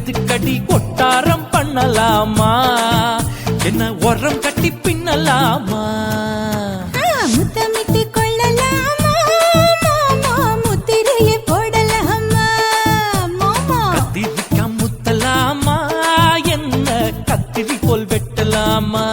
எதுக்கடி ஒட்டாரம் பண்ணலாமா, என்ன உரம் கட்டி பின்னலாமா, முத்தமிட்டு கொள்ளலாமா, முத்திரையை போடலாமா, கத்திரிக்கா முத்தலாமா, என்ன கத்திரி போல் வெட்டலாமா.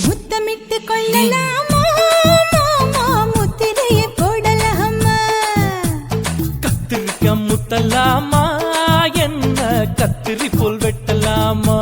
முத்தமிட்டு கொள்ளலாமா, முத்திரையை போடலாமா, கத்திரிக்கா முத்தலாமா, என்ன கத்திரி போல் வெட்டலாமா.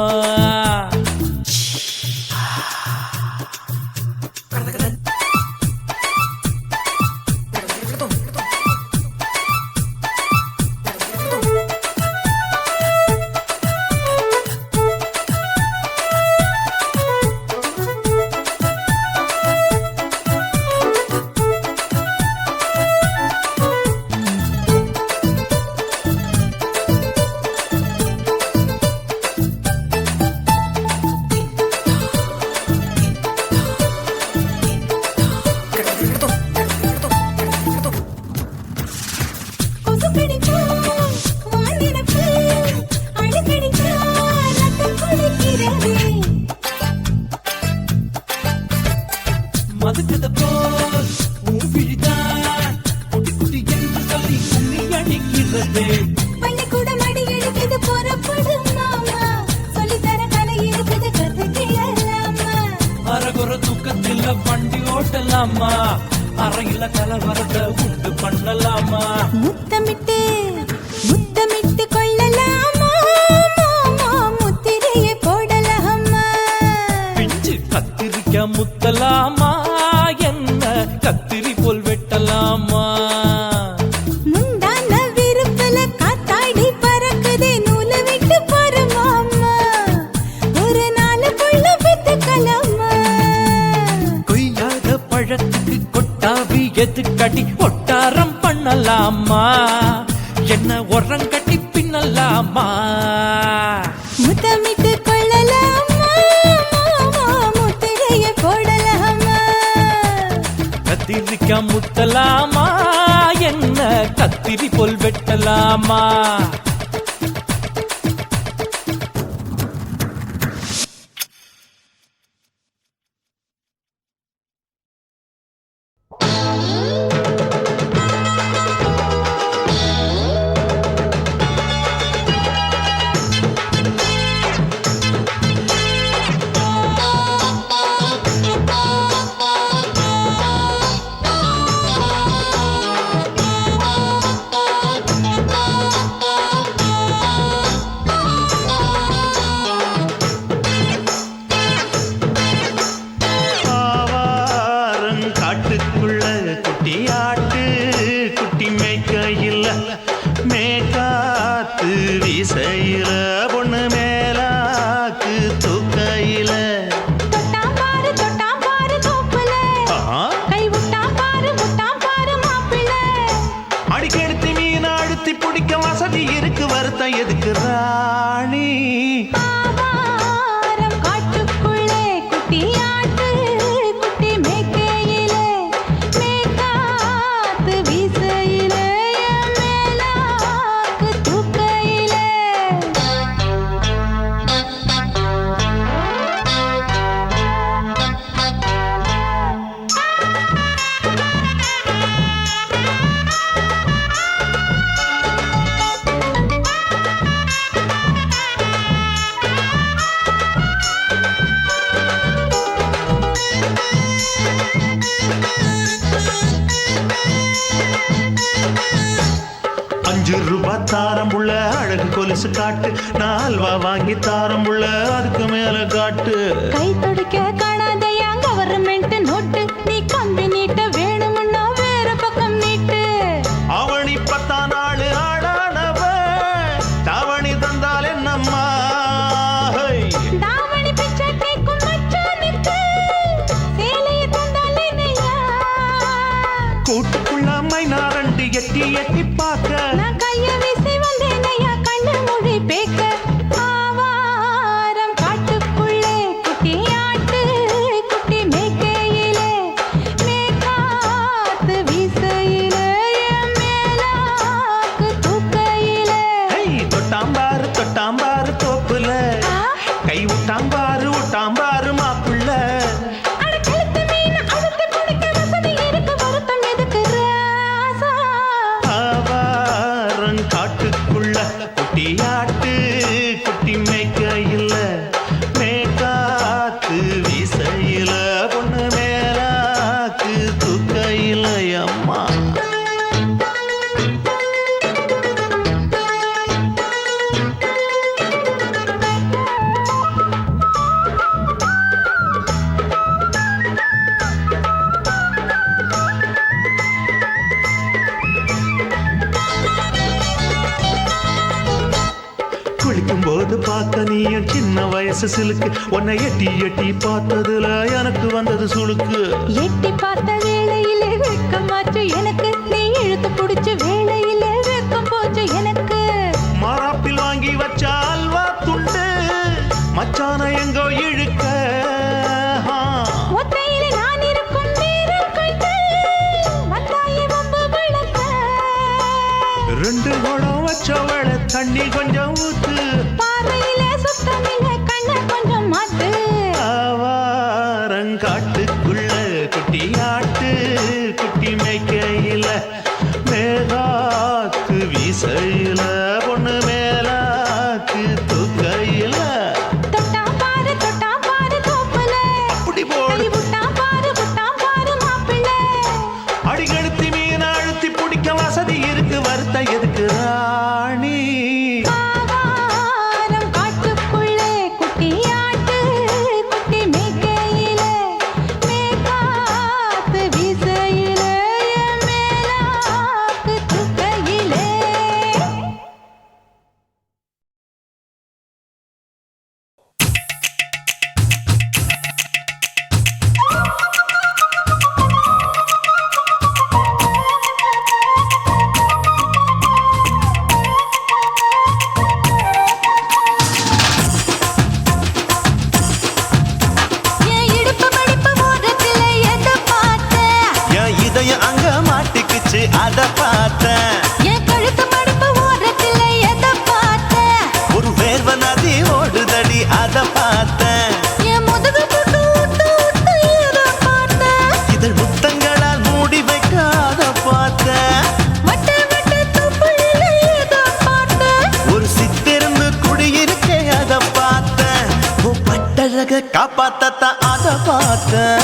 மதுக்கத போல் ஊவிழிதான் குட்டி குட்டி என்று சொல்லி கும்மி அடிக்கிறது. பள்ளிக்கூடம் அடி எழுக்குது புறப்படும் மாமா, சொல்லித்தர கலை இருக்குது கத்துக்கலாமா, அரகுற தூக்கத்தில் வண்டி ஓட்டலாமா, அறையில கலவரத்தை உண்டு பண்ணலாமா. முத்தமிட்டு முத்தமிட்டு கொள்ளலாமா, முத்திரையை போடலாமா, பிஞ்சு கத்திரிக்கா முத்தலாமா, என்ன கத்திரி போல் வெட்டலாமா. முந்தான விருப்பல காத்தாடி பறக்குதே நூலை விட்டு போறமாமா, ஒரு நாளுக்குள்ள பெத்துக்கலாமா, கொய்யாத பழத்துக்கு கொட்டாவி எதுக்கடி ஒட்டாரம் பண்ணலாமா, என்ன உரம் கட்டி பின்னலாமா. முத்தமிட்டு கொள்ளலாமா, முத்திரையை போடலாமா, கத்திரிக்கா முத்தலாமா, என்ன கத்திரி போல் வெட்டலாமா. கொலுசு காட்டு, நான் அல்வா வாங்கி தாரம் புள்ள அதுக்கு மேல காட்டு. கை துடிக்க காணாதையா கவர்மெண்ட் நோட்டு, நீ கம்பி நீட்ட வேணும்னா வேற பக்கம் நீட்டு. அவனி 10 நாள் ஆடானவ தாவணி தந்தால் என்னம்மா? தாவணி பிச்சை கேக்கும் மச்சானுக்கு சேலையை தந்தால் என்னையா? கூட்டுக்குள்ள மைனாரண்டி எட்டி எட்டி பார்க்க, நான் கைய வீசி வந்தேனையா கண்ணு மொழி பேக்க. ஆவாரம் காட்டுக்குள்ளே குட்டி ஆட்டு குட்டி மேய்க்கையிலே, மேற்காத்து வீசையிலே, என் மேலாக்கு தூக்கையிலே. தொட்டாம்பாரு தொட்டாம்பாரு தோப்புல, கை விட்டாம்பாரு விட்டாம்பாரு மாப்புள்ள. அட கழுத்து மீன் அழுத்து குடிக்க வசதி இருக்கு, வருத்தம் எதுக்கு ராசா? ஆவாரம் காட்டுக்குள்ள குட்டியாட்டு குட்டி மேய்க்கையில, மேற்காத்து வீசையில, பொண்ணு மேலாக்கு தூக்கையில அம்மா. குளிக்கும் போது பார்த்த நீயும் சின்ன வயசு சிலுக்கு, உன்னை எட்டி எட்டி பார்த்ததுல எனக்கு வந்தது சுளுக்கு. எட்டி பார்த்த வேளையிலே வெட்கமாச்சு எனக்கு, நீ இழுத்து புடிச்சு வேளையிலே வெட்கம் போச்சு எனக்கு. மாறாப்பில் வாங்கி வச்ச அல்வா துண்டு மச்சான எங்கோ இழுக்க. ஒத்தையிலே நான் இருக்கும் நேரம் கண்டு வந்தாயே வம்பு விளக்க. 2 குடம் வச்சவள தண்ணி கொஞ்சம் ஊத்து, பார்வையிலே சுத்தமில்லை கண்ணை கொஞ்சம் மாத்து. ஆவாரங்காட்டுக்குள்ள குட்டியாட்டு குட்டி மேய்க்கையில, மேகாத்து வீசையில, பொண்ணு மேலாக்கு தூக்கையில. தொட்டாம் பாரு தோப்புல, அப்படி போடு கை விட்டாம் பாரு மாப்பிள்ளை. அடிகழுத்தி மீன் அழுத்தி பிடிக்க வசதி இருக்கு, வருத்த எதுக்கு ராணி? ஆவாரம் காட்டுக்குள்ளே குட்டியாட்டு குட்டி மேய்க்கையிலே, மேற்காத்து வீசையிலே, என் மேலாக்கு தூக்கையிலே. என் இடுப்பு மடிப்பு ஓரத்துல எதை பார்த்தேன்? என் இதயம் அங்க மாட்டிக்குச்சு அத பார்த்தேன். என் கழுத்து மடிப்பு ஓரத்துல எதை பார்த்தேன்? ஒரு வேர்வ நதி ஓடுதடி அத பார்த்தேன். என் முதுகு புட்டு ஊத்து ஊத்து எதை பார்த்தேன்? இதழ் முத்தங்களால் மூடி வைக்க அத பார்த்தேன். வட்ட வட்ட தொப்புளில எதை பார்த்தேன்? ஒரு சித்திருந்து குடியிருக்கே அத பார்த்தேன். உன் பட்டழக காப்பாத்தத்தான் அத பார்த்தேன்.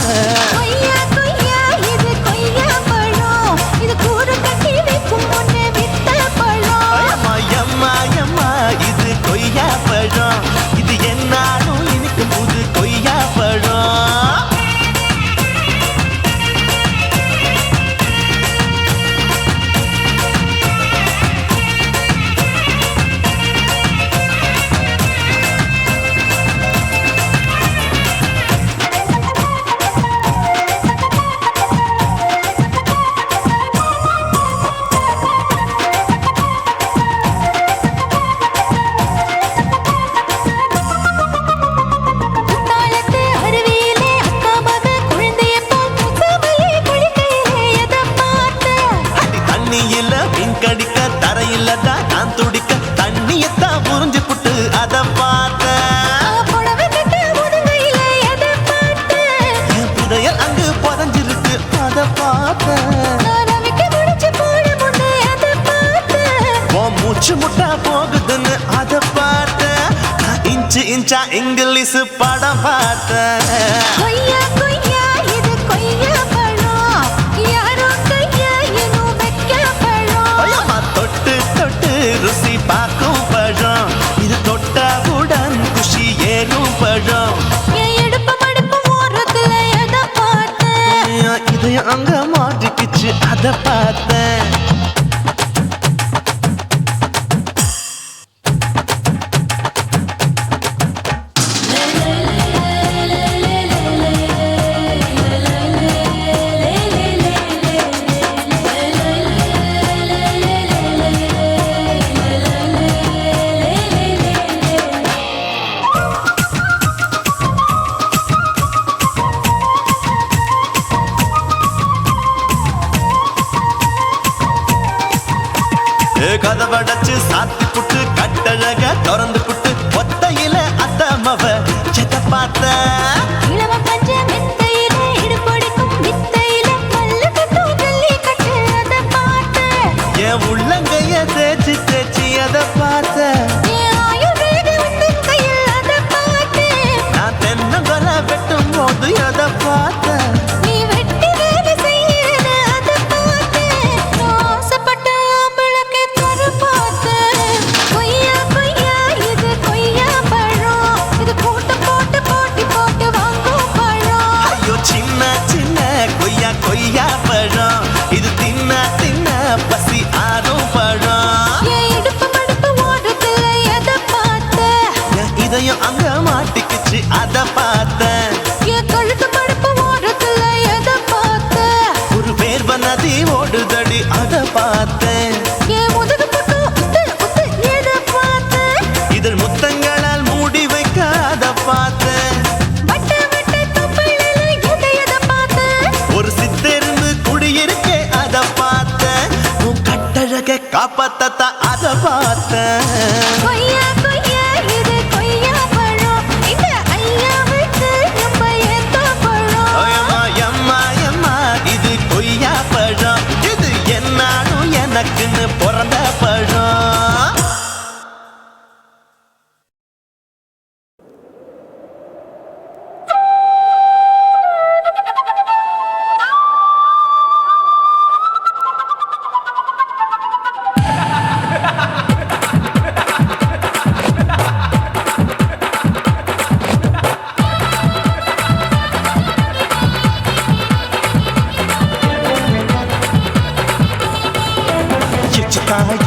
கொய்யா கொய்யா இது கொய்யா பழம், இது கூடு கட்டி வைக்கும் முன்னே வித்த பழம். அம்மா எம்மா எம்மா இது கொய்யா பழம், இது என்னாலும் இனிக்கும் புது கொய்யா பழம். குத்தாலத்து அருவியிலே அக்கா மக குழந்தையை போல் முகமலே குளிக்கையிலே எதை பார்த்தேன்? அடி தண்ணியில மீன் கடிக்க தரையில தான் நான் துடிக்க, தண்ணியத்தான் புரிஞ்சு புட்டு அத பார்த்தேன். புடவை கட்ட முதுகையிலே எதை பார்த்தேன்? என் புதையல் அங்கு புதஞ்சிருக்கு அத பார்த்தேன். நான் ரவிக்கு முடிச்சு போட முன்னே எதை பார்த்தேன்? உன் மூச்சு முட்டா போகுதுன்னு அத பார்த்தேன். நான் இன்ச்சு இன்ச்சா இங்கிலீஷ் படம் பார்த்தேன். கொய்யா கொய்யா இது கொய்யா பழம், யாரோ கையா இன்னும் வைக்க பழம். தொட்டு தொட்டு ருசி பார்க்கும் பழம், பழம் என் இடுப்பு மடுப்பு ஓரத்துல எதை பார்த்தேன் இதயம் அங்க மாட்டிக்கிச்சு அத பார்த்தேன் கதவடைச்சு சாத்தி புட்டு கட்டழக திறந்து புட்டு ஒத்தையில அத்தமவ செத்த பார்த்த இளவ பஞ்ச மெத்தையில இடுப்படிக்கும் வித்தையில மல்லு கட்டு ஜல்லி கட்டு அதை பார்த்தேன் என் உள்ளங்கைய தேய்ச்சி தேய்ச்சி அத பார்த்த என் ஆயுர்வேத உந்தன் கையில் அதை பார்த்தேன் நான் தென்னங்கொலை வெட்டும் போது அத பார்த்த நீ வெட்டி வேலை செய்யற அதை பார்த்தேன் நான் ஆசைப்பட்ட ஆம்பளுக்கு தர பார்த்தேன் கொய்யா கொய்யா இது கொய்யா பழம் இது கூட்டு போட்டு போட்டி போட்டு வாங்கும் பழம் ஐயோ சின்ன சின்ன கொய்யா கொய்யா பழம் இது தின்ன தின்ன பசி ஆறும் பழம் என் இடுப்பு மடுப்பு ஓரத்துல எதை பார்த்தேன் என் இதயம் அங்க மாட்டிக்கிச்சு அத பார்த்தேன் என் கழுத்து மடுப்பு ஓரத்துல எதை பார்த்தேன் ஒரு வேர்வ நதி ஓடுதடி அத பார்த்தேன் என் முதுகு பட்டு உத்து உத்து எதை பார்த்தேன் இதழ் முத்தங்களால் மூடி வைக்க அத பார்த்தேன் வட்ட வட்ட தொப்பிளில எதை பார்த்தேன் ஒரு சித்தெருந்து குடியிருக்கே அத பார்த்தேன் உன் கட்டழக காப்பாத்தத்த அத பார்த்தேன் கொய்யா கொய்யா இது கொய்யா பழம் இந்த ஐயாவுக்கு நம்ம ஏத்த பழம் ஓயம்மா எம்மா எம்மா இது கொய்யா பழம் இது என்னாலும் எனக்குன்னு பிறந்த பழம்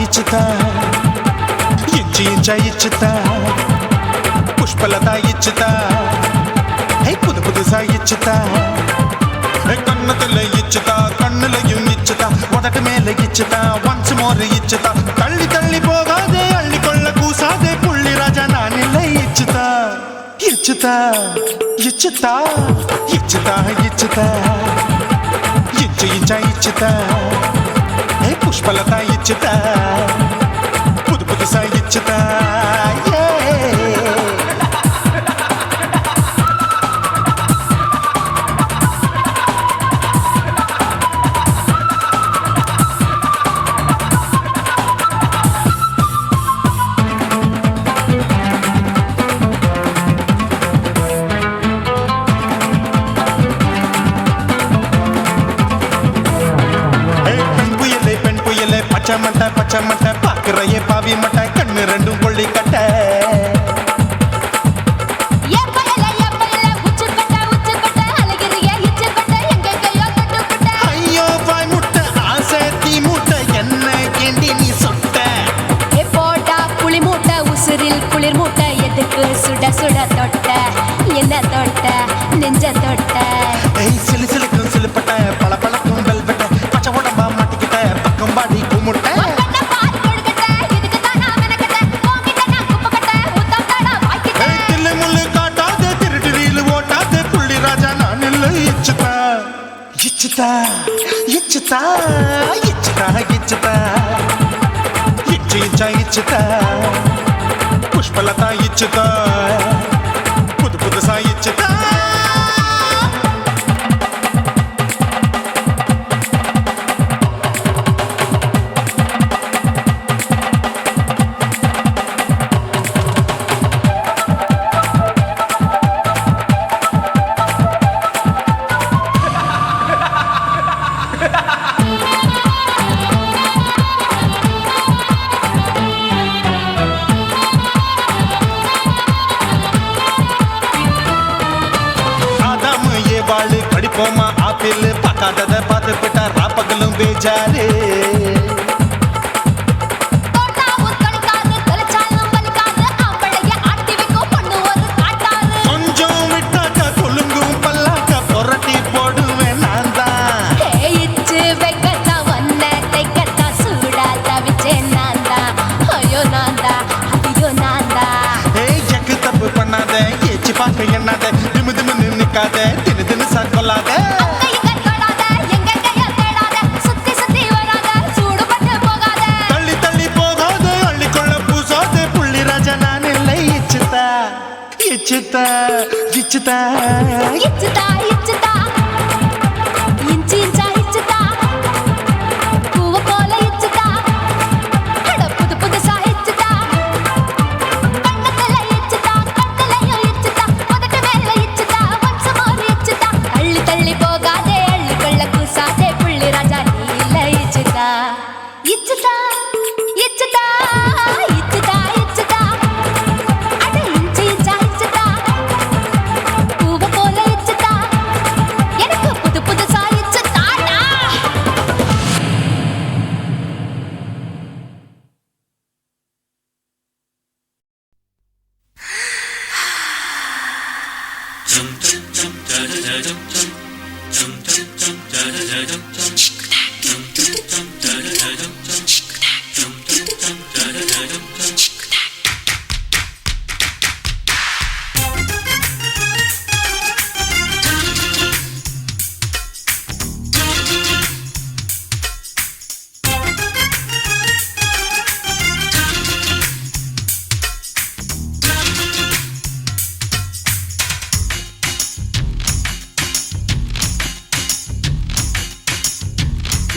ఇచ్చుతా ఇంచి ఇంచా ఇచ్చుతా పుష్పలత ఇచ్చుతా హే புது புதுசா இச்சுதா கண்ணத்துல இச்சுதா கண்ணுலையும் இச்சுதா உதட்டு மேல இச்சுதா ஒன்ஸ் மோர் இச்சுதா தள்ளி தள்ளி போகாதே அள்ளி கொள்ள கூசாதே புள்ளி ராஜா நான் இல்லை இச்சுதா இச்சுதா இச்சுதா இச்சுதா இச்சுதா ఇంచు ఇంచా ఇచ్చుతా ఏ పుష్పలత ఇచ్చుతా పుదు పుదుసా ఇచ్చుతా பச்சை மட்டை பாக்குறையே பாவி மட்டை கண்ணு ரெண்டும் கொள்ளி கட்ட ஐயோ பாய் முட்டை ஆசை தீ மூட்டை என்ன கேண்டி நீ சொட்ட போட்டா புளி மூட்டை உசுரில் குளிர் மூட்டை எதுக்கு சுட சுட தொட்ட என்ன தொட்ட நெஞ்ச தொட்ட சிலு சிலுக்கும் சிலுப்பட்ட பல பழக்கும் வெல்வெட்ட பச்சை உடம்பா மாட்டிக்கிட்ட பக்கம் பாடி குமுட்ட தில்லு முள்ளு காட்டாத திருட்டு ரீலு ஓட்டாத புள்ளி ராஜா நான் இல்லை இச்சுதா இச்சுதா இச்சுதா இச்சுதா இச்சுதா இச்சு இச்சா இச்சுதா புஷ்பலதா இச்சுதா புது புதுசா இச்சுதா பஜாரு தோட்டாவும் தொலைக்காது தொலைச்சாலும் வலிக்காது ஆம்பளைய ஆட்டி வைக்கும் பொண்ணு ஒரு காட்டாரு கொஞ்சம் விட்டாக்கா கொலுங்கும் பல்லாக்கா புரட்டி போடுவேன் நான் தான் இச்சு வெக்கத்தா ஒன்ன தைக்கத்தா சூடா தவிச்சேன் நான்தா ஐயோ நான்தா ஐயோ நான்தா ஏய் ஜக்கு தப்பு பண்ணாத ஏச்சி பார்க்க எண்ணாத திமு திமுன்னு நிக்காத தினு தினு சாக்கொள்ளாத கைங்க தொடாத எங்க கைய தேடாத சுத்தி சுத்தி வராத சூடுபட்டு போகாத தள்ளி தள்ளி போகாத அள்ளிக்கொள்ள பூசாத புள்ளி ராஜா நான் இல்லை இச்சுதா இச்சுதா இச்சுதா இச்சுதா இச்சுதா இஞ்சி இஞ்சா இச்சுதா பூவ போல இச்சுதா அட புது புதுசா இச்சுதா கண்ணத்துல இச்சுதா கட்டலையும் இச்சுதா முதட்டு மேல இச்சுதா வம்சமோர் இச்சுதா தள்ளி தள்ளி போகாதே அள்ளி கொள்ள கூசாதே புள்ளி ராஜா நீ இல்ல இச்சுதா இச்சுதா இச்சுதா இச்சுதா இச்சுதா அட இஞ்சி இஞ்சா இச்சுதா பூவ போல இச்சுதா எனக்கு புது புதுசா இச்சுதாடா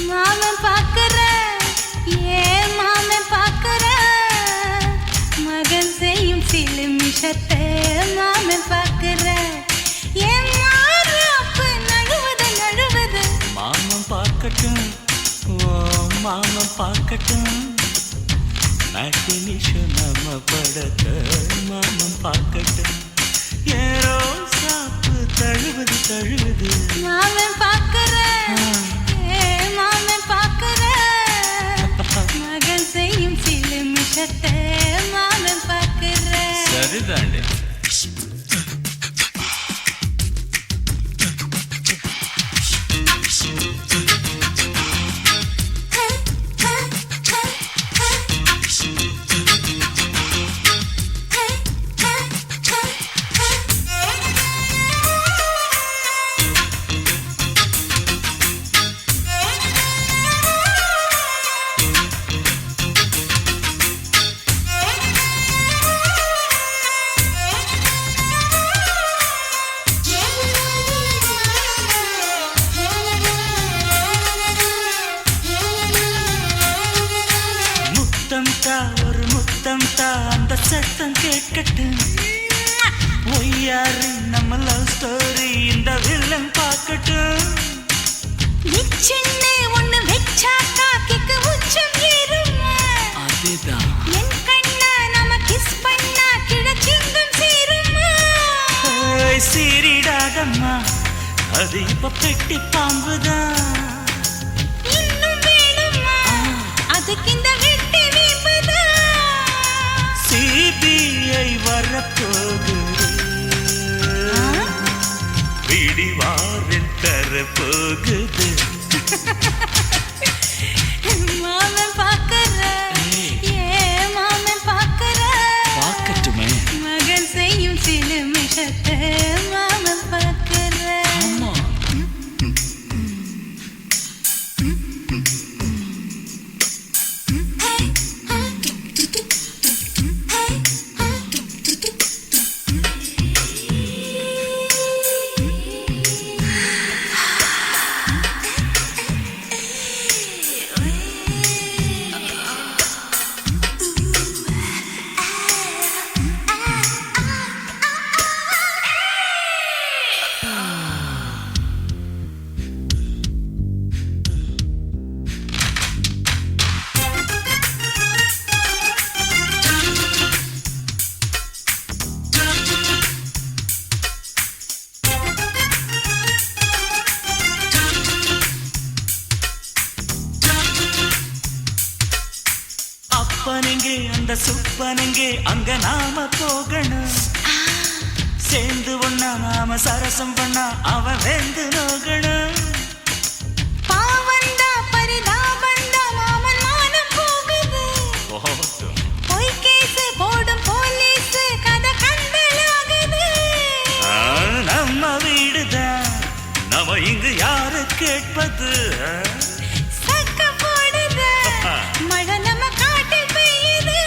மாமன் பாக்குற மாமன் பாக்குற மகன் செய்யும் சில மிஷத்தை மாமன் பாக்குற மாறாப்பு நழுவது நழுவது மாமன் பார்க்கட்டும் ஓ மாமன் பார்க்கட்டும் நாட்டு நிஷம் நம்ம படத்தை மாமன் பார்க்கட்டும் ஏரோ சாப்பு தழுவது தழுவது மாமன் பாக்குற மாமன் பாக்குற மகன் செய்யும் சில மிஷத்தை மாமன் பாக்குற சரிதாண்டே ஒரு முத்தம் தா அந்த சத்தம் கேட்கட்டும் ஒய்யாரு நம்ம லவ் ஸ்டோரி இந்த வில்லன் பார்க்கட்டும் நிச்சன்னு ஒண்ணு வெச்சாக்கா கிக்கு உச்சம் ஏறுமா அதேதான் என் கண்ணா நாம கிஸ் பண்ணா கிழச்சிங்கும் சீருமா சீரிடாதம்மா அது இப்ப பெட்டி பாம்புதான் இன்னும் வேணுமா அதுக்கு இந்த வெட்டி வீம்புதான் சிபிஐ வரப்போகுது பிடிவாரில் தரப்போகுது மாமன் பாக்குற மாமன் பாக்குற பார்க்கட்டுமே மகன் செய்யும் சில மிஷத்தை மாமன் பாக்குற ஆமா எங்கே அந்த சுப்பன் எங்கே அங்க நாம போகணும் சேர்ந்து ஒண்ணா நாம சரசம் பண்ணா அவன் வெந்து நோகணும் பாவந்தா பரிதாபந்தா மாமன் மானம் போகுது பொய் கேஸ் போடும் போலீஸ் கதை கண்டலாகுது நம்ம வீடுதான் நம்ம இங்கு யாரு கேட்பது சக்க போடுது மழை நம்ம காட்டில் பெய்யுது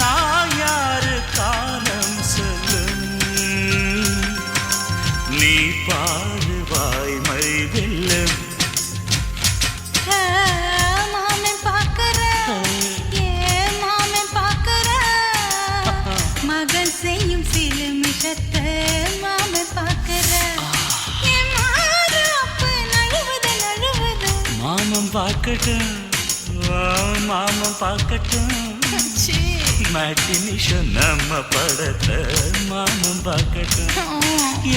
நான் யாரு காலம் சொல்லும் நீ பாரு வாய்மை வெல்லும் மாமன் பார்க்கற மாமன் பார்க்கற மகன் செய்யும் சிலுமிஷத்தை மாமன் பார்க்கற மாமன் பார்க்கட்டும் மாமன் பார்க்கட்டும் மேட்டினிஷன் நம்ம படத்தை மாமன் பார்க்கட்டும்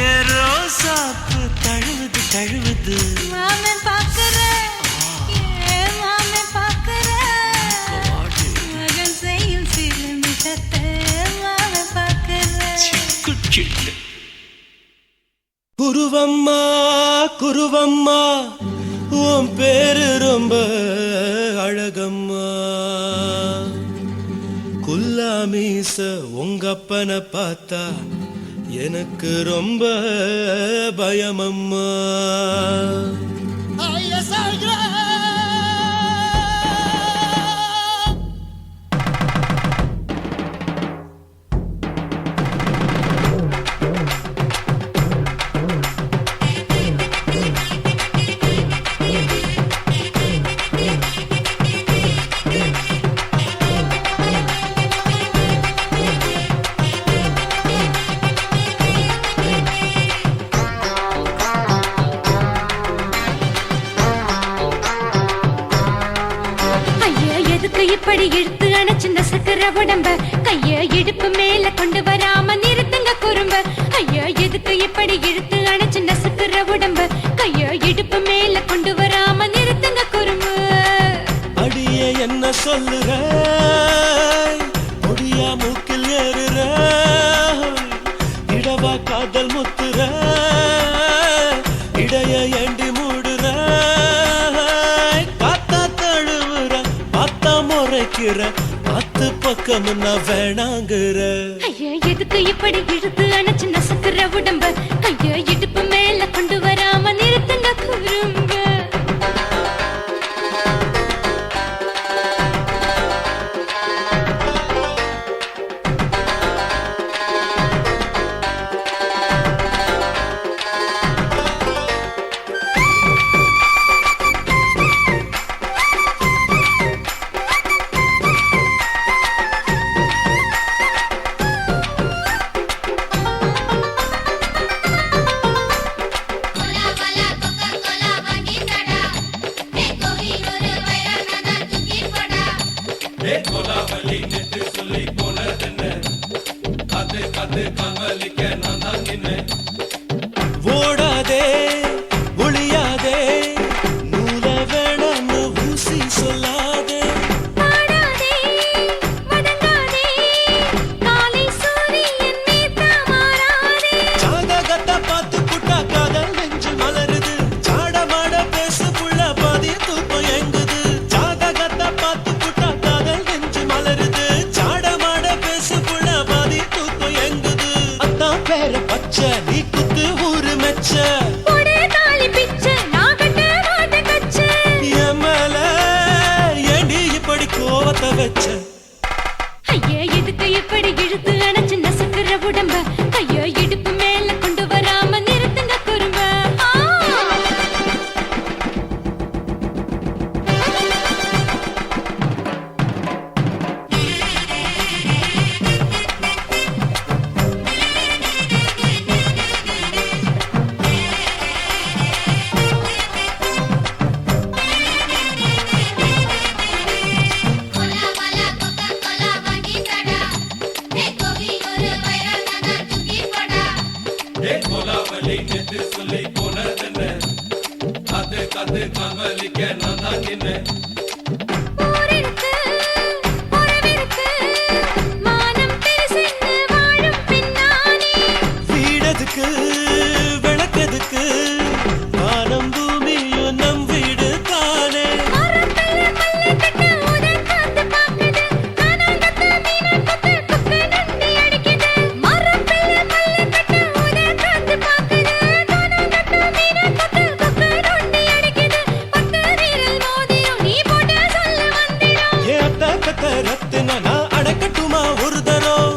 ஏரோ சாப்பு தழுவுது தழுவுது மாமன் பார்க்கற மாமன் பார்க்கற மகன் செய்யும் சிலுமிஷத்தை மாமன் பார்க்கற குச்சிட்டு குருவம்மா குருவம்மா உன் பேரு ரொம்ப அழகம்மா குல்லாமீச உங்க அப்பனை பார்த்தா எனக்கு ரொம்ப பயமம்மா இப்படி இழுத்து அணைச்சிருந்த சக்கர உடம்ப கைய இடுப்பு மேல கொண்டு வராம நிறுத்துங்க குறும்ப ஐயா எதுக்கு இப்படி இழுத்து அணைச்சிருந்த சக்கர உடம்ப கைய இடுப்பு மேல கொண்டு வராம நிறுத்துங்க குறும்பு அடியே என்ன சொல்லுற முடியா மூக்கில் ஏறுற இடவா காதல் முத்துற இடைய ஏண்டி மூடுற காத்தா தழுவுற பார்த்தா முறைக்கிற பத்து பக்கம் நான் வேணாங்குற ஐயா எதுக்கு இப்படி இழுத்து அணைச்சு நசுக்குற உடம்ப கைய இடுப்பு மேல கொண்டு வராம நிறுத்துங்க குறும்ப ஓடாதே ஒளியாதே நூல வேணான்னு ஊசி சொல்லாதே பாடாதே வதங்காதே காலை சூரியன் மீத மாறாதே ஜாதகத்தை பார்த்து புட்டா காதல் நெஞ்சு மலருது சாடமாட பேசு புள்ள பாதி தூக்கம் எங்குது ஜாதகத்தை பார்த்து புட்டா காதல் நெஞ்சு மலருது சாடமாட பேசு புள்ள பாதி தூக்கம் எங்குது அத்தான் பேர பச்சை நீ குத்து ஊரு மெச்ச ஒரே தாலி பிச்சை நான் கட்ட மாட்டேன் கச்சை என் மேல ஏண்டி இப்படி கோவத்தை வச்ச ஐயா எதுக்கு இப்படி இழுத்து அணைச்சு நசுக்குற உடம்ப கைய இடுப்பு மேல கொண்டு வராம நிறுத்துங்க குறும்ப ஊருக்கு ஒரு எதுக்கு விளக்கெதுக்கு வானம் பூமியும் நம் வீடு தானே ரத்தினா நான் அடக்கட்டுமா ஒரு தரம்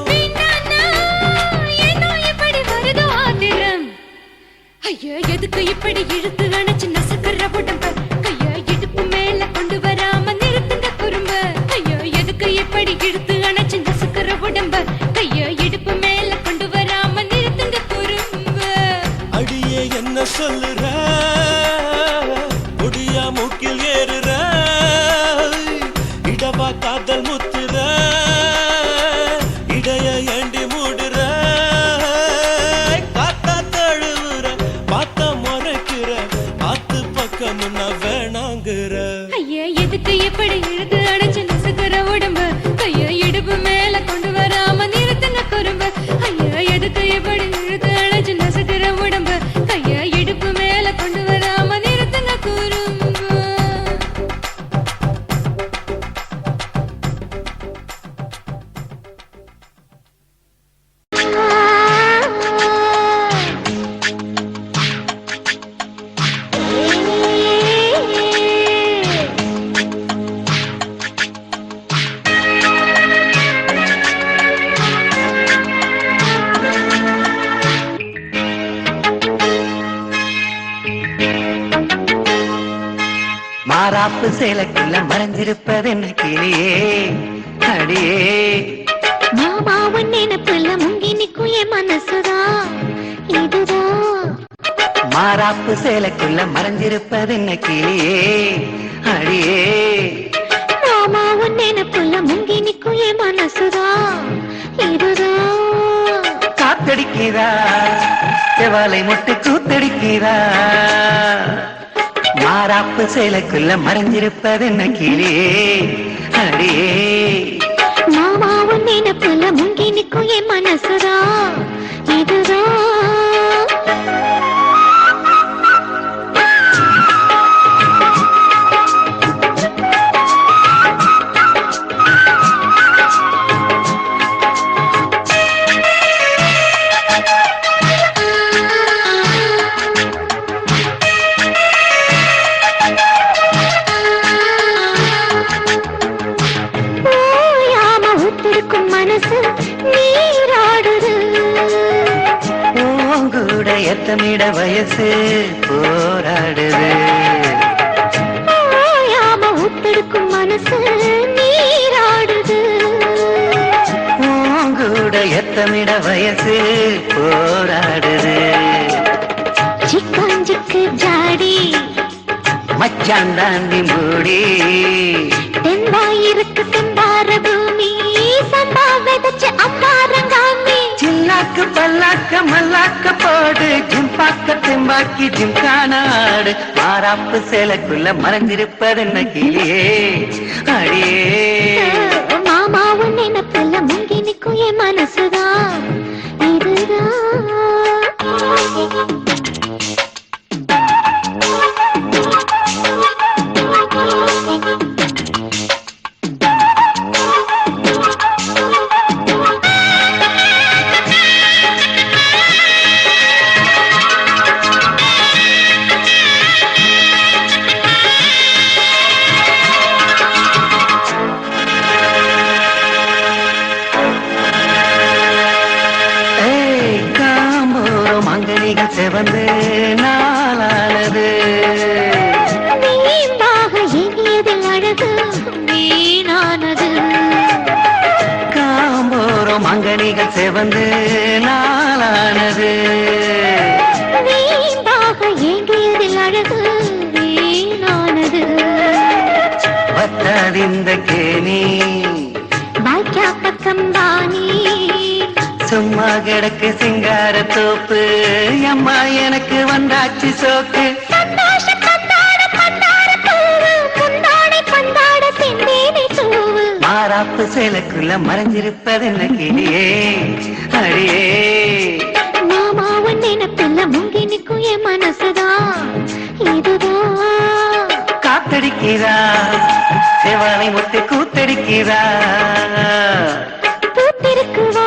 ஐயா எதுக்கு இப்படி இழுத்து அணைச்சு நசுக்கிற உடம்ப கையா இடுப்பு மேல கொண்டு வராம நிறுத்துங்க குறும்ப ஐயா எதுக்கு இப்படி இழுத்து அணைச்சு நசுக்கிற உடம்ப கையா இடுப்பு மேல கொண்டு வராம நிறுத்துங்க குறும்ப அடியே என்ன சொல்லுற முடியா மூக்கில் ஏறுற இடவா காதல் முத்துற இடைய ஏண்டி மூடுற காத்தா தழுவுற பார்த்த முறைக்கிற பார்த்து பக்கம் வேணாங்குற ஐயா எதுக்கு இப்படி இழுத்து அணைச்சு நசுக்கிற உடம்ப கையா இடுப்பு மேல கொண்டு வராம நிறுத்துங்க குறும்ப ஐயா எதுக்கு இப்படி இழுத்து அணைச்சு நசுக்கிற உடம்ப கையா இடுப்பு மேல கொண்டு வராம நிறுத்துங்க குறும்ப மாறாப்பு சேலைக்குள்ள மறைஞ்சிருப்பது என்ன கிளியே அடியே மாமாவன் நினைப்புல முங்கி நிக்கும் என் மனசுதா இதுதான் மாறாப்பு சேலைக்குள்ள மறைஞ்சிருப்பது என்ன கிளியே அடியே மாமாவன் நினைப்புல முங்கி நிக்கும் என் மனசுதா இதுதான் காத்தடிக்கிறா செவாலை முட்டு கூத்தடிக்கிறா மாறாப்பு சேலைக்குள்ள மறைஞ்சிருப்பது என்ன கிளியே அடியே மாமாவன் நினைப்புல முங்கி நிக்கும் என் மனசுதா இதுதான் மனசு நீராடுது பூங்கூட எத்தமிட வயசு போராடுது ஓயாம உத்தெடுக்கும் மனசு நீராடுது பூங்கூட எத்தமிட வயசு போராடுது சிக்காஞ்சிக்கு ஜாடி மச்சான் தாண்டி மூடி தென்பாயிருக்கு செம்பார பூமி சம்பா விதைச்சு அம்மாரங்காமி சில்லாக்கு பல்லாக்க மல்லாக்க போடு ஜிம்பாக்க தெம்பாக்கி ஜிம்கானாடு மாறாப்பு சேலைக்குள்ள மறைஞ்சிருப்பது என்ன கிளியே அடியே மாமாவும் நினைப்புல முங்கி நிக்கும் என் மனசுதான் இதுதான் செவந்து நாளானது வீணாக எங்கியதில் அழகு வீணானது காம்போரம் அங்கனிகள் செவந்து நாளானது வீணாக எங்கியதில் அழகு வீணானது பத்தாதிந்த கேணி பாக்கியா பக்கம் தானி சும்மா கிடக்கு சிங்கார தோப்பு அம்மா எனக்கு வந்தாச்சு சோக்கு மாறாப்பு சேலைக்குள்ள மறைஞ்சிருப்பது என்ன கிளியே அடியே மாமாவன் சிரிக்கிறா செவாலை முத்து கூத்தடிக்கிறா பூத்திருக்குவா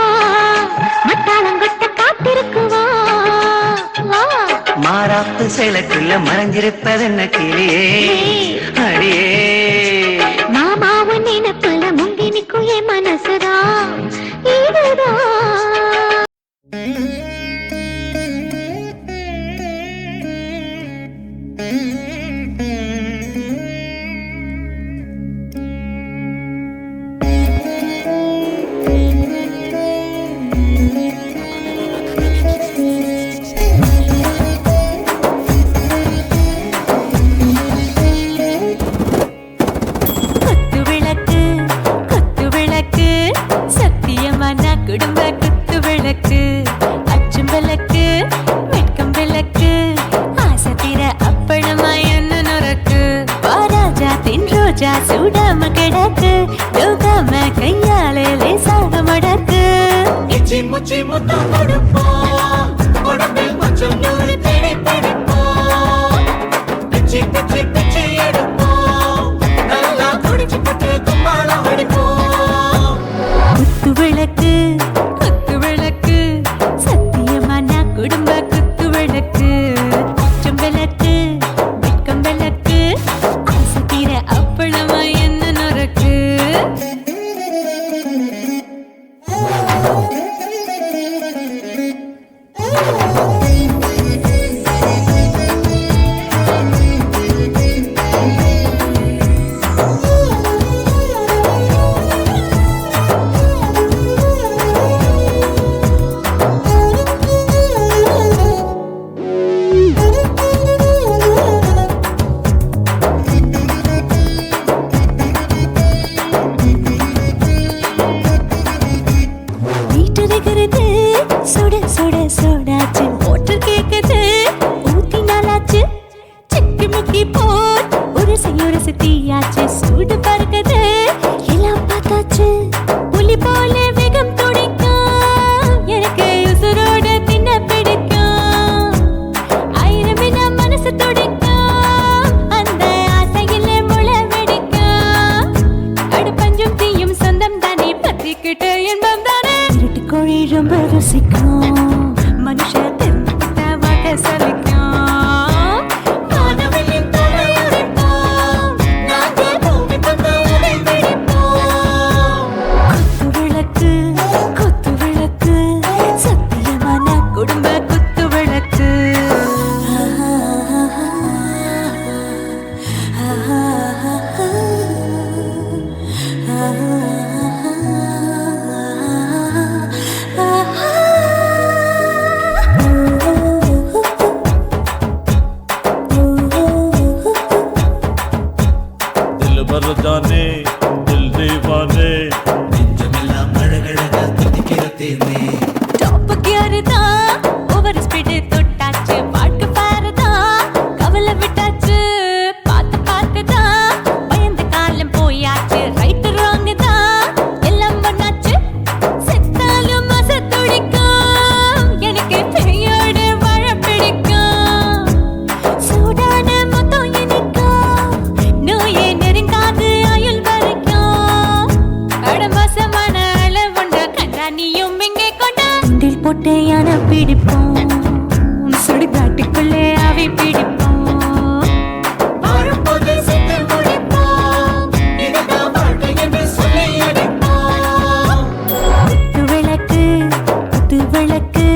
மத்தாளங்கொட்ட காத்திருக்குவா மாறாப்பு சேலக்குள்ள மறைஞ்சிருப்பதென்ன கிளியே அடியே மாமாவும் நினைப்புல முங்கி நிக்கும் என் மனசுதா இதுதான் குடும்ப குத்து விளக்கு அச்சும் விளக்கு வெட்கம் விளக்கு ஆசை தீர அப்பளமா என்ன நொறக்கு வாராஜா தின் ரோஜா சூடாம கிடக்கு யோகாம கையாலே லேசாக மடக்கு இச்சி முச்சி முத்தம் கொடுப்போம் உடம்பில் கொஞ்சம் நூறு தேடி பிடிப்போம் பிச்சி பிச்சி பிச்சி எடுப்போம் நல்லா குடிச்சு பட்டு கும்மாளம் அடிப்போம் குத்து விளக்கு குத்து விளக்கு சத்தியமான குடும்ப குத்து விளக்கு அச்சம் விளக்கு வெட்கம் விளக்கு ஆசை தீர அப்பளமா என்ன நொறக்கு சுட சுட சோடாச்சு மோட்டர் கேக்குது ஊத்தி நாளாச்சு சிக்கி முக்கி போர் உரசி தீயாச்சு சூடு பறக்குது எல்லாம் பார்த்தாச்சு புலி போல வேகம் துடிக்கும் எனக்கு உசுரோட தின்ன பிடிக்கும் ஆயிரம் மனசு துடிக்கும் அந்த ஆசையில முளை வெடிக்கும் அடுப்பஞ்சும் தீயும் சொந்தம் தானே பத்திக்கிட்டு இன்பம் தானே கோழி ரொம்ப ருசிக்கும் மனுஷ தெரிஞ்சுக்கிட்ட சலிக்கும் வானவெளியின் தலையுடைப்போம் நாங்கள் பூமி தந்த உடை வெடிப்போம் குத்து விளக்கு சத்தியமான குடும்ப குத்து விளக்கு जाने दिल दीवाने நெஞ்சமெல்லாம் அழகழகா துடிக்கிற தேனே டாப் கியர் தான் ஓவர் ஸ்பீடு தொட்டாச்சு பாட்டு பாருதான் கவலை விட்டாச்சு பார்த்து தான் பயந்து காலம் போயாச்சு ரைட் ராங் தான் எல்லாம் பண்ணாச்சு செத்தாலும் மச துடிக்கும் எனக்கு பெரியோட வாழ பிடிக்கும் சூடான மொத்தம் இனிக்கும் நோயே நெருங்காது ஆயுள் வரைக்கும் அடமசமான அளவுண்ட கண்டா நீயும் இங்கே கொண்டா உண்டில் போட்டு யானை பிடிப்போம் சுடுகாட்டுக்குள்ளே அவை பிடிப்போம் வாழும்போது செத்து முடிப்போம் இதுதான் வாழ்க்கை என்று சொல்லி அடிப்போம் குத்து விளக்கு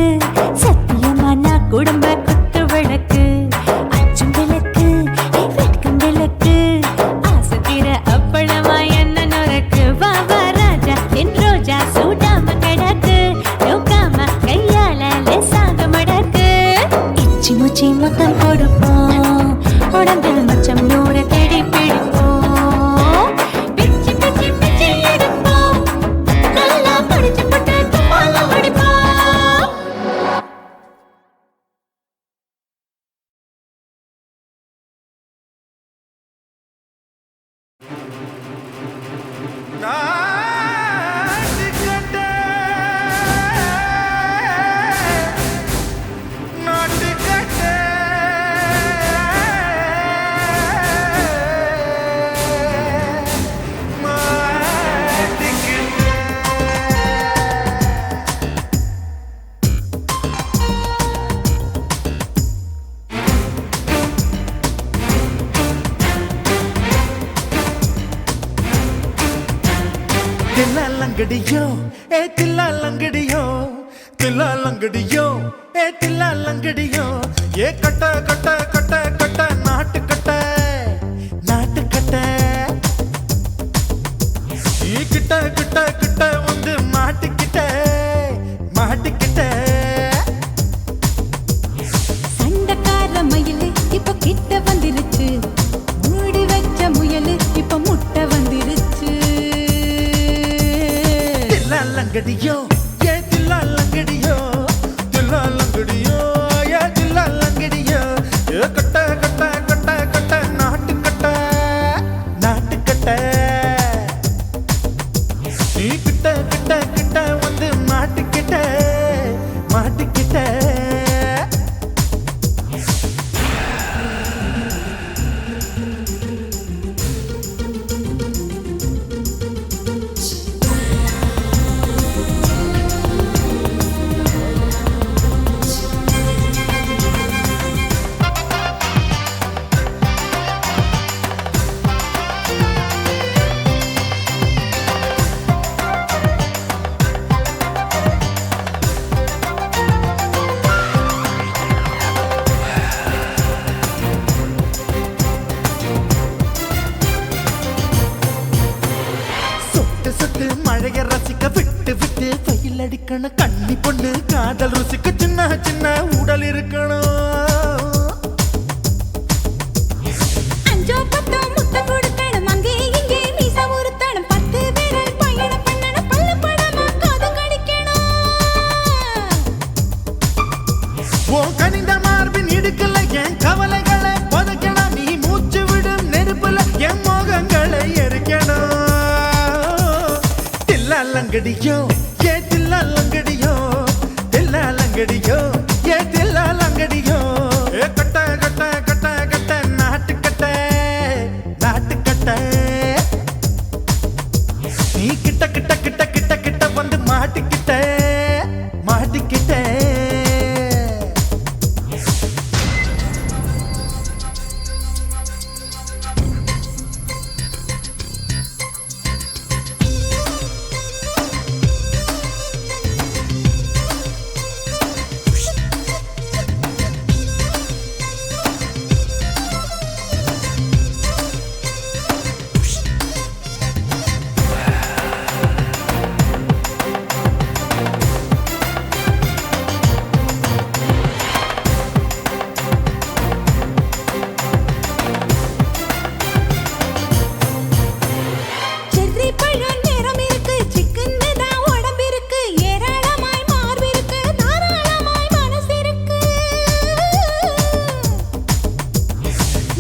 சத்தியமான குடும்ப குத்து விளக்கு அச்சும் விளக்கு வெட்கம் விளக்கு ஆசை தீர அப்பளமா என்ன நொறக்கு வா ராஜா என் ரோஜா சூடாம கிடக்கு நோக்காம கையால லேசாக மடக்கு இச்சி முச்சி மொத்தம் கொடுப்போம் உடம்பில் மச்சம் நூறு தேடி பிடிப்போம் பிச்சி பிச்சி பிச்சி எடுப்போம் நல்லா படிச்சு போட்டு தும்பாலம் அடிப்போம் நாட்டுக்கட்டே லங்கடியோ ஏ தில்லா லங்கடியோ தில்லா லங்கடியோ ஏ தில்லா லங்கடியோ ஏ கட்ட கட்ட கட்ட கட்ட நாட்டு கட்ட நாட்டு கட்ட நீ கிட்ட கிட்ட கிட்ட வந்து மாட்டிக்கிட்ட மாட்டிக்கிட்ட சண்டக்கார மயிலு இப்ப கிட்ட வந்துருச்சு மூடி வச்ச முயலு இப்ப முட்டை வந்துருச்சு தில்லா லங்கடியோ ஏ தில்லா லங்கடியோ தில்லா லங்கடியோ ஏ தில்லா லங்கடியோ ஏ கட்ட கட்ட கட்ட கட்ட நாட்டு கட்ட நாட்டு கட்ட நீ கிட்ட கிட்ட கிட்ட வந்து மாட்டிக்கிட்ட மாட்டிக்கிட்ட சொட்டு சொட்டு மழைய ரசிக்க விட்டு விட்டு வெயில் அடிக்கணும் கண்ணி பொண்ணு காதல் ருசிக்க சின்ன சின்ன உடல் இருக்கணும் அஞ்சோ பத்தோ முட்டை கொடுக்கணும் அங்கே இங்கே மீசா உருத்தணும் 10 விரல் பயணம் பண்ணணும் பல்ல படமா காது கடிக்கணும் ஓ கனிந்த மார்பின் இடுக்கல என் கவலைகளை புதைக்கணும் நீ மூச்சு விடும் நெருப்புல என் மோகங்களை எரிக்கணும் தில்லா லங்கடியோ ஏ தில்லா லங்கடியோ தில்லா லங்கடியோ ஏ தில்லா லங்கடியோ ஏ கட்ட கட்ட கட்ட கட்ட நாட்டு கட்ட நாட்டு கட்ட நீ கிட்ட கிட்ட கிட்ட கிட்ட கிட்ட வந்து மாட்டிக்கிட்ட மாட்டிக்கிட்ட செர்ரி பழம் நிறம் இருக்கு சிக்கன்னு தான் உடம்பு இருக்கு ஏராளமாய் மார்பு இருக்கு தாராளமாய் மனசு இருக்கு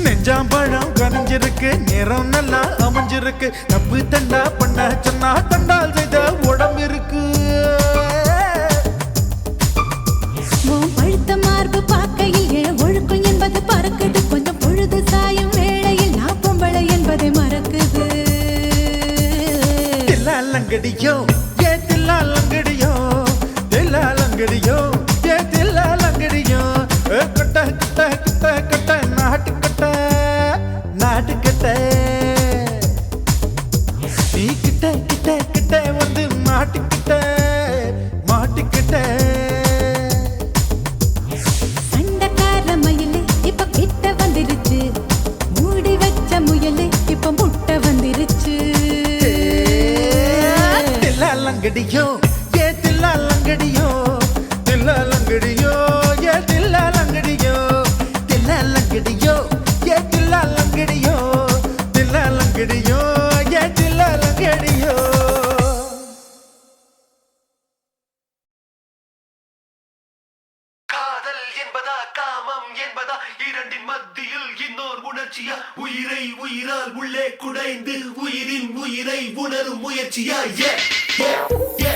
நெஞ்சாம்பழம் கனிஞ்சிருக்கு நிறம் நல்லா அமைஞ்சிருக்கு தப்பு தண்டா பண்ண சொன்னா தண்டால் செய்த உடம்பு இருக்கு உன் பழுத்த மார்பு பார்க்கையில் என் ஒழுக்கம் என்பது பறக்குது கொஞ்சம் பொழுது சாயும் வேளையில் நான் பொம்பளை என்பதை மறக்குது தில்லா லங்கடியோ ஏ தில்லா லங்கடியோ தில்லா லங்கடியோ ஏ தில்லா லங்கடியோ ஏ கட்ட கட்ட கட்ட கட்ட நாட்டு கட்ட நாட்டு கட்ட நீ கிட்ட கிட்ட கிட்ட வந்து மாட்டிக்கிட்ட மாட்டிக்கிட்ட சண்டக்கார மயிலு இப்ப கிட்ட வந்துருச்சு மூடி வச்ச முயலு இப்ப முட்டை வந்துருச்சு தில்லா லங்கடியோ ஏ தில்லா லங்கடியோ தில்லா லங்கடியோ ஏ தில்லா லங்கடியோ தில்லா லங்கடியோ ஏ தில்லா லங்கடியோ தில்லா லங்கடியோ ஏ தில்லா லங்கடியோ காதல் என்பதா காமம் என்பதா இரண்டின் மத்தியில் இன்னோர் உணர்ச்சியா உயிரை உயிரால் உள்ளே குடைந்து உயிரின் உயிரை உணரும் முயற்சியா ஏ ஏ ஏ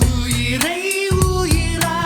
உயிரை உயிரா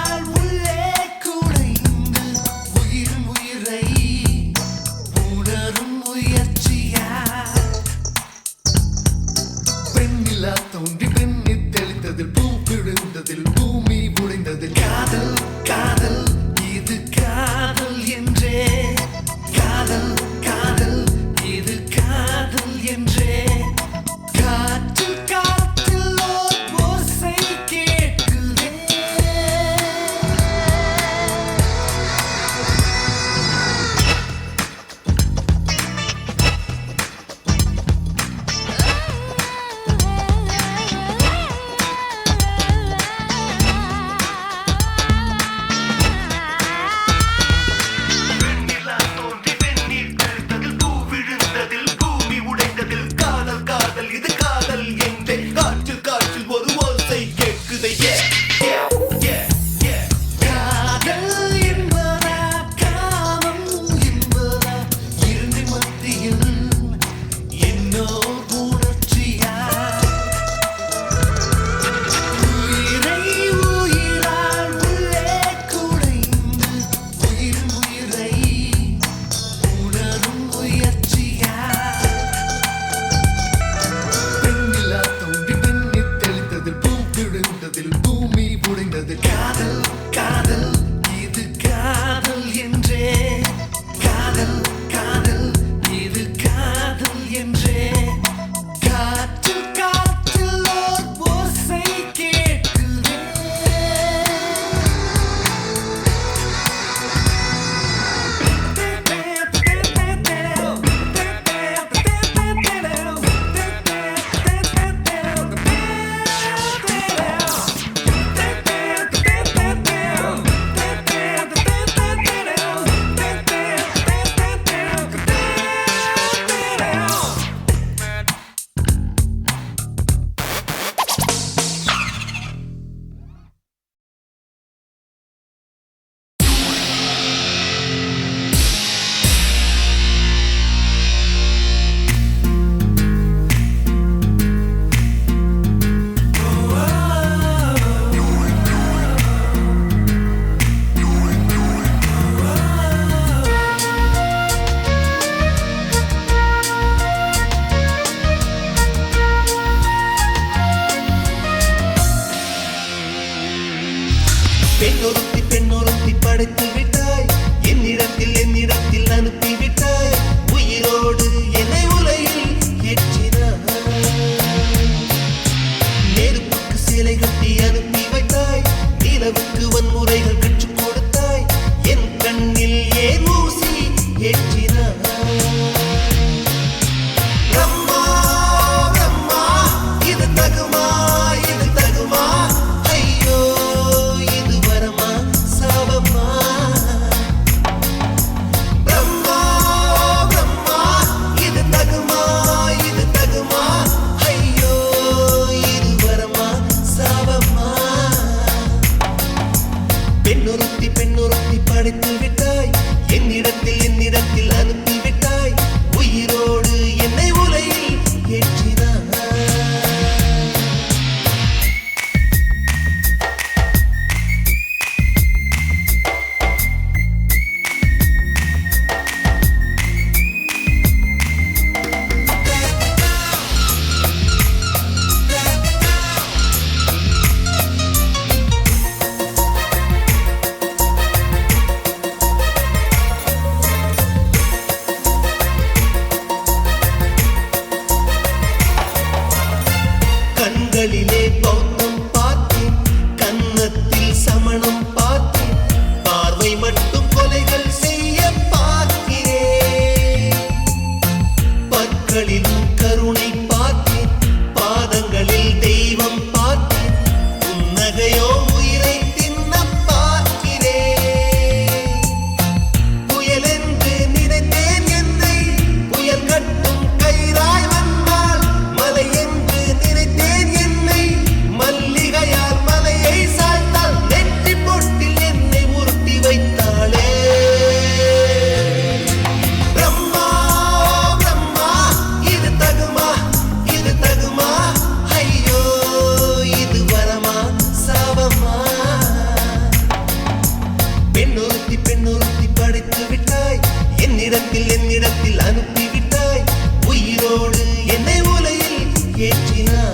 என்னிடத்தில் அனுப்பிவிட்டாய் உயிரோடு என்னை உலையில் ஏற்றினாய்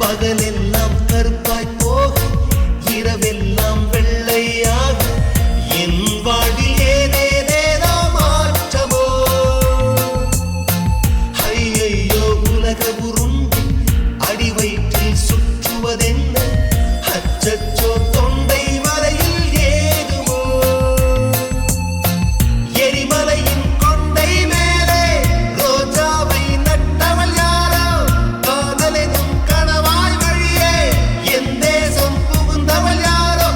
பகலெல்லாம் கருப்பாய் போக இரவெல்லாம் வெள்ளையாக என் வாழ்வில் ஏதேதேதோ மாற்றமோ ஐயையோ உலக உருண்டி அடி வயிற்றில் சுற்றுவதென்ன அச்சச்சோ தொண்டை வரையில் ஏதுமோ எரிமலையின் கொண்டை மேலே ரோஜாவை நட்டவள் யாரோ காதலெனும் கணவாய் வழியே என் தேசம் புகுந்தவள் யாரோ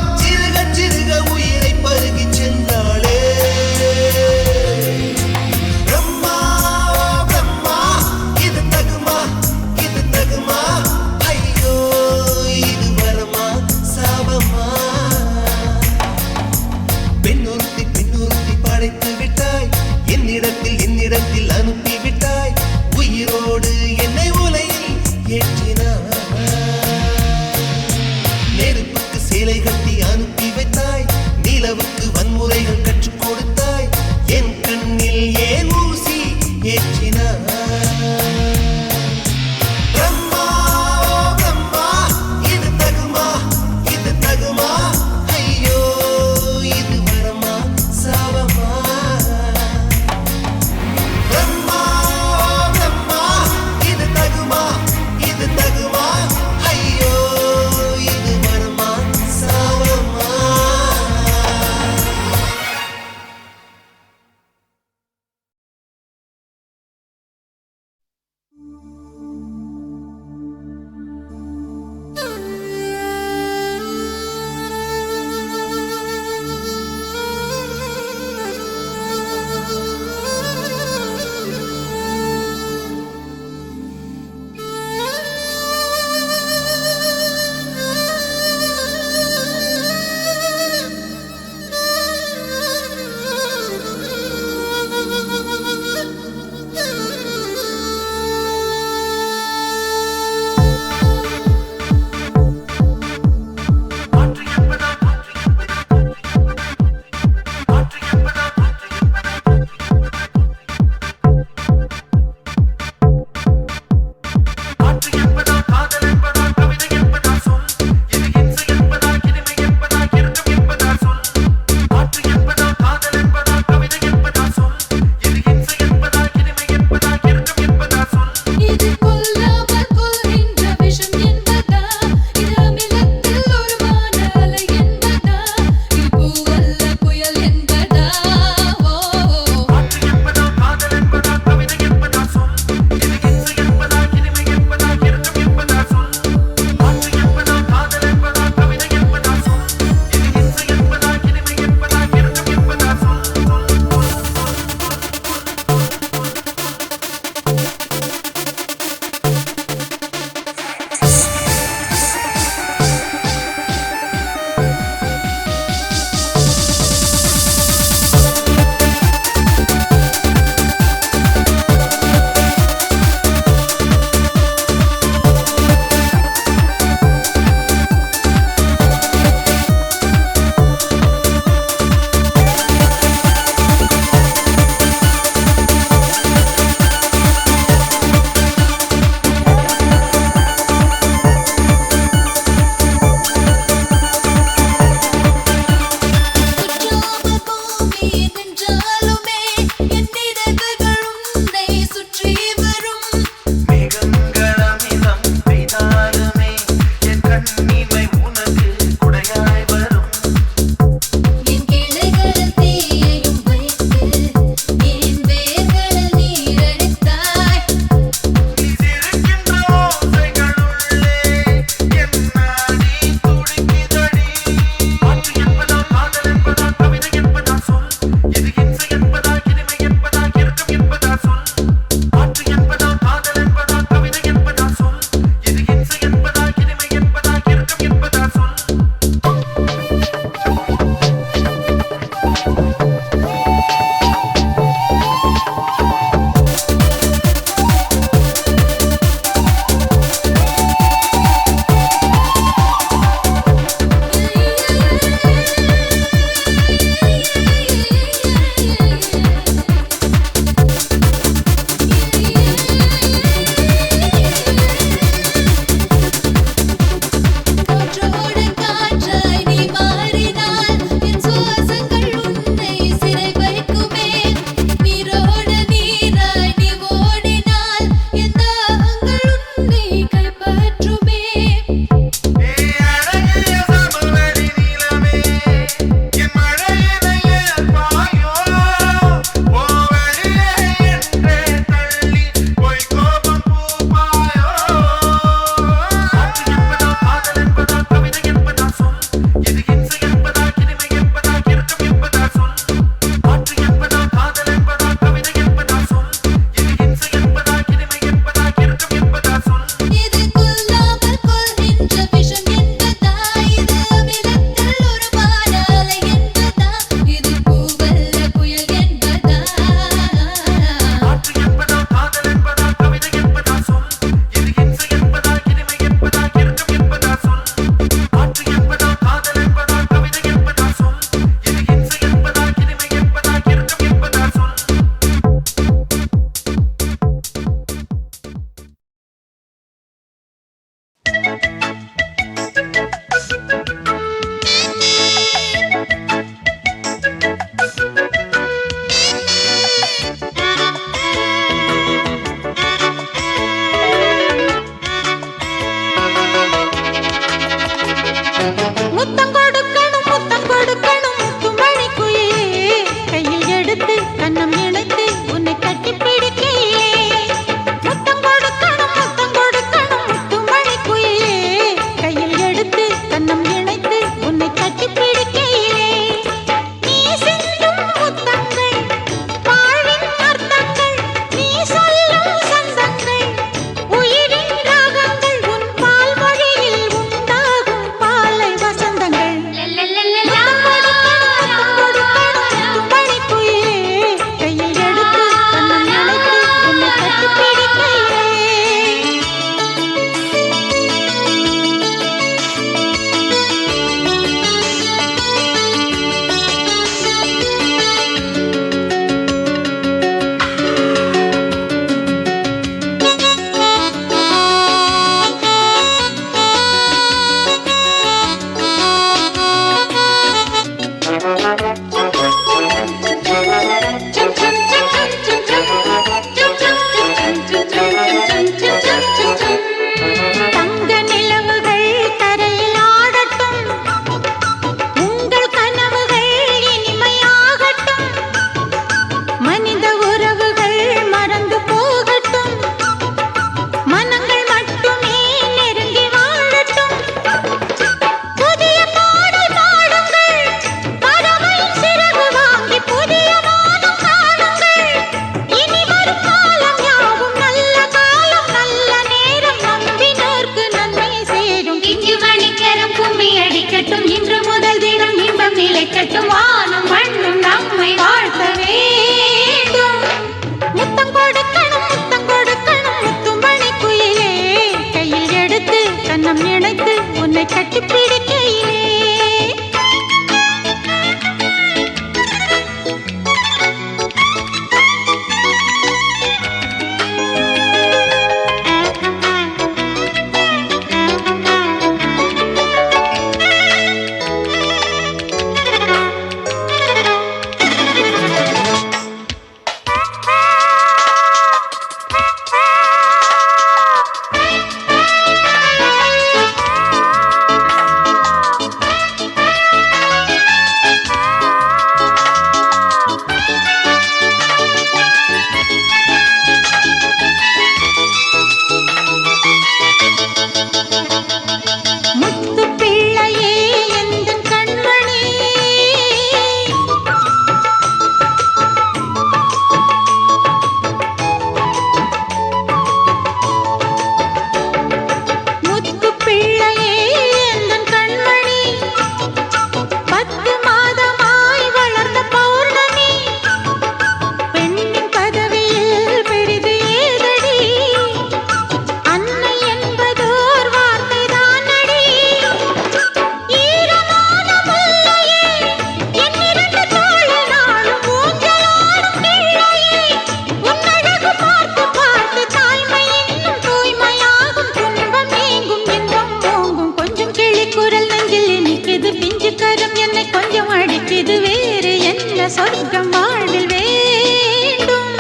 இது வேறு என்ன சொர்க்கம் வாழ்வில் வேண்டும்.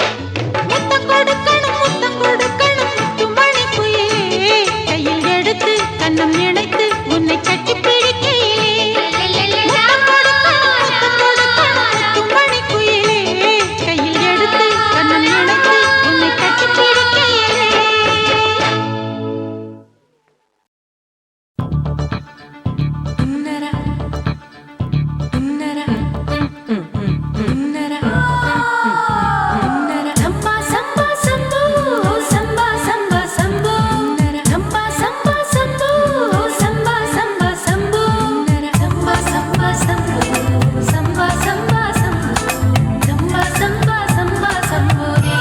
முத்தம் கொடுக்கணும் முத்தம் கொடுக்கணும் முத்துமணி குயிலே, கையில் எடுத்து கண்ணம் இணைத்து உன்னை கட்டி பிடிக்கையிலே. முத்தம் கொடுக்கணும் முத்துமணி குயிலே, கையில் எடுத்து கண்ணம் இணைத்து உன்னை கட்டி பிடிக்கையிலே. உன்னரா உன்னரா உன்னரா உன்னரா சம்பா சம்பா சம்போ சம்பா சம்பா சம்போ சம்பா சம்பா சம்போ சம்பா சம்பா சம்போ சம்பா சம்பா சம்போ சம்பா சம்பா சம்போ சம்பா சம்பா சம்பா சம்போ ரே.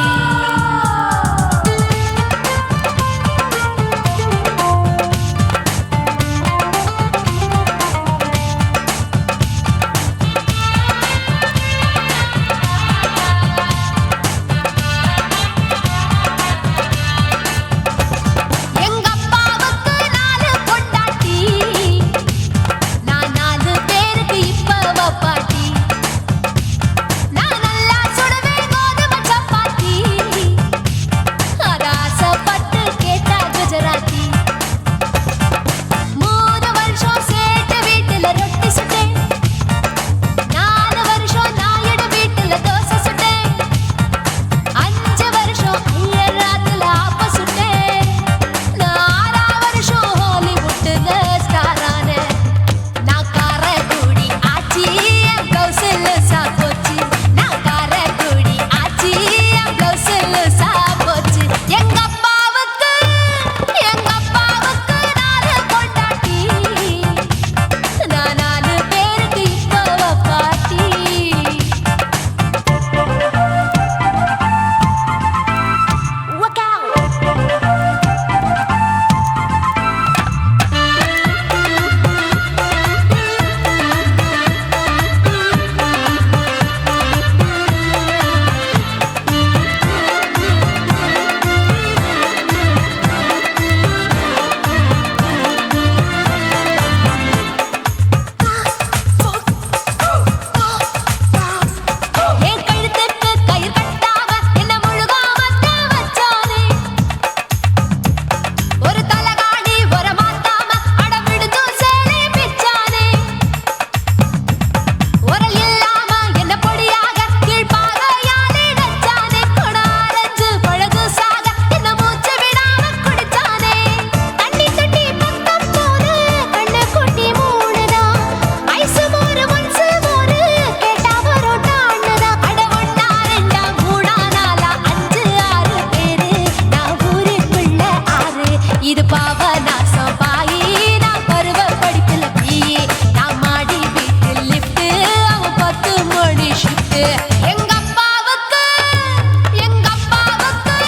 எங்க அப்பாவுக்கு 4 பொண்டாட்டி, நான் 4 பேருக்கு இப்ப பாட்டி. நான் நல்லா சுடுவேன் கோதுமை சப்பாத்தி, அத ஆசைப்பட்டு கேட்டா குஜராத்தி. 3 வருஷம் சேட்டு வீட்டுல ரொட்டி சுட்டேன், 4 வருஷம் நாயுடு வீட்டுல தோசை சுட்டேன், 5 வருஷம் ஐயர் ராத்துல ஆப்ப சுட்டேன், நான் 6ஆம் வருஷம் ஹாலிவுட்ல ஸ்டார் ஆனேன். நான் காரைக்குடி ஆச்சி என் பிளவுஸ் லூசா போச்சு, நான் காரைக்குடி ஆச்சி என் பிளவுஸ் லூசா போச்சு. எங்க அப்பாவுக்கு 4 பொண்டாட்டி, நான் 4 பேருக்கு இப்ப பாட்டி. Work out. என் கழுத்துக்கு கயிறு கட்டாம என்ன முழுகாம வச்சானே, ஒரு தலகாணி ஒரு மாத்தாம அடம் விடுதும் சேலை பிச்சானே, உரல் இல்லாம என்ன பொடியாக கீழ்பாகையாலே நச்சானே, கொடாரஞ்சு பழகு சாக என்ன மூச்சு விடாம குடிச்சானே. தண்ணி தொட்டி பக்கம் போன கண்ணு குட்டி மூடுதா, ஐசு மோரு ஒன்சு மோரு கேட்டா பரோட்டா அண்ணதா. அட 1 2 3 4 5 6 பேரு, நான் ஊருக்குள்ள 6. இது பாவநாசம் பாயி, நான் பருவ படிப்புல பிஏ, நான் மாடி வீட்டு லிஃப்ட், அவன் 10 மணி ஷிஃப்ட். எங்க அப்பாவுக்கு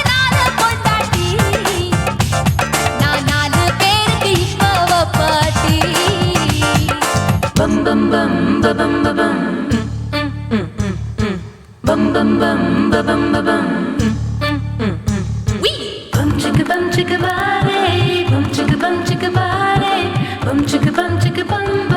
4 பொண்டாட்டி, நான் 4 பேருக்கு இப்ப பாட்டி. பம் பம் பம் பம் பம் பம் பம் பம் பம் பம் Bum chicka bum chicka bum chicka bum chicka bum bum chicka bum